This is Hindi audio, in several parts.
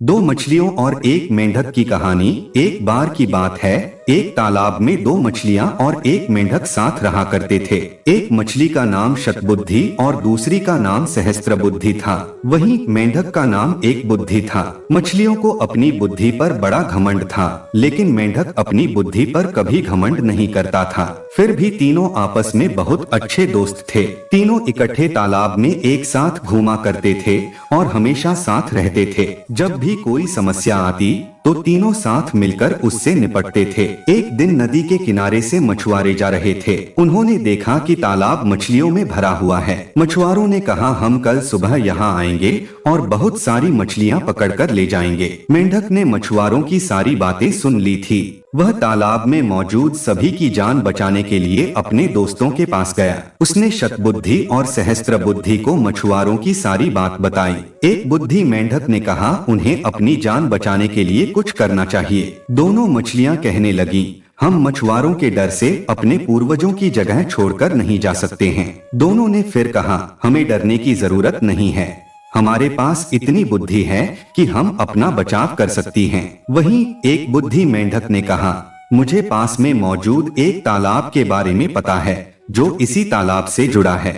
दो मछलियों और एक मेंढक की कहानी। एक बार की बात है, एक तालाब में दो मछलियां और एक मेंढक साथ रहा करते थे। एक मछली का नाम शतबुद्धि और दूसरी का नाम सहस्त्रबुद्धि था। वहीं मेंढक का नाम एक बुद्धि था। मछलियों को अपनी बुद्धि पर बड़ा घमंड था, लेकिन मेंढक अपनी बुद्धि पर कभी घमंड नहीं करता था। फिर भी तीनों आपस में बहुत अच्छे दोस्त थे। तीनों इकट्ठे तालाब में एक साथ घूमा करते थे और हमेशा साथ रहते थे। जब भी कोई समस्या आती तो तीनों साथ मिलकर उससे निपटते थे। एक दिन नदी के किनारे से मछुआरे जा रहे थे। उन्होंने देखा कि तालाब मछलियों में भरा हुआ है। मछुआरों ने कहा, हम कल सुबह यहाँ आएंगे और बहुत सारी मछलियाँ पकड़कर ले जाएंगे। मेंढक ने मछुआरों की सारी बातें सुन ली थी। वह तालाब में मौजूद सभी की जान बचाने के लिए अपने दोस्तों के पास गया। उसने शतबुद्धि और सहस्त्रबुद्धि को मछुआरों की सारी बात बताई। एक बुद्धि मेंढक ने कहा, उन्हें अपनी जान बचाने के लिए कुछ करना चाहिए। दोनों मछलियां कहने लगी, हम मछुआरों के डर से अपने पूर्वजों की जगह छोड़कर नहीं जा सकते हैं। दोनों ने फिर कहा, हमें डरने की जरूरत नहीं है, हमारे पास इतनी बुद्धि है कि हम अपना बचाव कर सकती हैं। वहीं एक बुद्धि मेंढक ने कहा, मुझे पास में मौजूद एक तालाब के बारे में पता है जो इसी तालाब से जुड़ा है।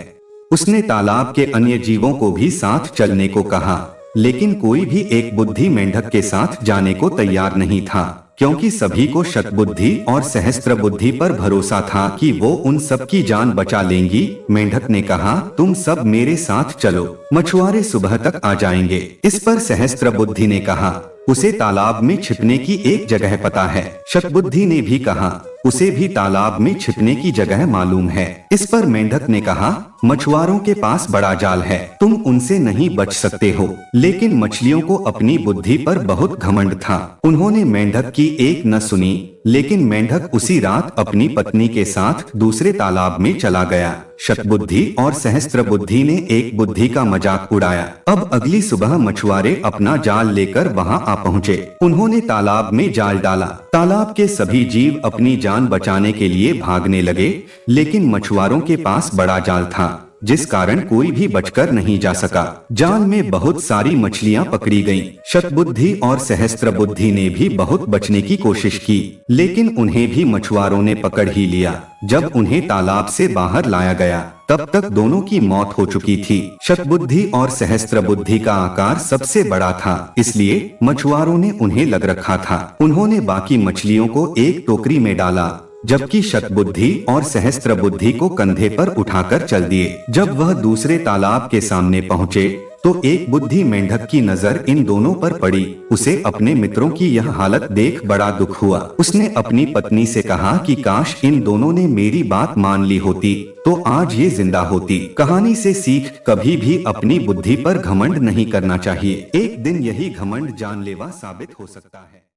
उसने तालाब के अन्य जीवों को भी साथ चलने को कहा, लेकिन कोई भी एक बुद्धि मेंढक के साथ जाने को तैयार नहीं था, क्योंकि सभी को शतबुद्धि और सहस्त्रबुद्धि पर भरोसा था कि वो उन सब की जान बचा लेंगी। मेंढक ने कहा, तुम सब मेरे साथ चलो, मछुआरे सुबह तक आ जाएंगे। इस पर सहस्त्रबुद्धि ने कहा, उसे तालाब में छिपने की एक जगह पता है। शतबुद्धि ने भी कहा, उसे भी तालाब में छिपने की जगह मालूम है। इस पर मेंढक ने कहा, मछुआरों के पास बड़ा जाल है, तुम उनसे नहीं बच सकते हो। लेकिन मछलियों को अपनी बुद्धि पर बहुत घमंड था। उन्होंने मेंढक की एक न सुनी, लेकिन मेंढक उसी रात अपनी पत्नी के साथ दूसरे तालाब में चला गया। शतबुद्धि और सहस्त्रबुद्धि ने एक बुद्धि का मजाक उड़ाया। अब अगली सुबह मछुआरे अपना जाल लेकर वहां आ पहुँचे। उन्होंने तालाब में जाल डाला। तालाब के सभी जीव अपनी जान बचाने के लिए भागने लगे, लेकिन मछुआरों के पास बड़ा जाल था, जिस कारण कोई भी बचकर नहीं जा सका। जाल में बहुत सारी मछलियां पकड़ी गईं। शतबुद्धि और सहस्त्रबुद्धि ने भी बहुत बचने की कोशिश की, लेकिन उन्हें भी मछुआरों ने पकड़ ही लिया। जब उन्हें तालाब से बाहर लाया गया, तब तक दोनों की मौत हो चुकी थी। शतबुद्धि और सहस्त्रबुद्धि का आकार सबसे बड़ा था, इसलिए मछुआरों ने उन्हें लग रखा था। उन्होंने बाकी मछलियों को एक टोकरी में डाला, जबकि शतबुद्धि और सहस्त्रबुद्धि को कंधे पर उठाकर चल दिए। जब वह दूसरे तालाब के सामने पहुँचे तो एक बुद्धि मेंढक की नजर इन दोनों पर पड़ी। उसे अपने मित्रों की यह हालत देख बड़ा दुख हुआ। उसने अपनी पत्नी से कहा कि काश इन दोनों ने मेरी बात मान ली होती तो आज ये जिंदा होती। कहानी से सीख, कभी भी अपनी बुद्धि पर घमंड नहीं करना चाहिए। एक दिन यही घमंड जानलेवा साबित हो सकता है।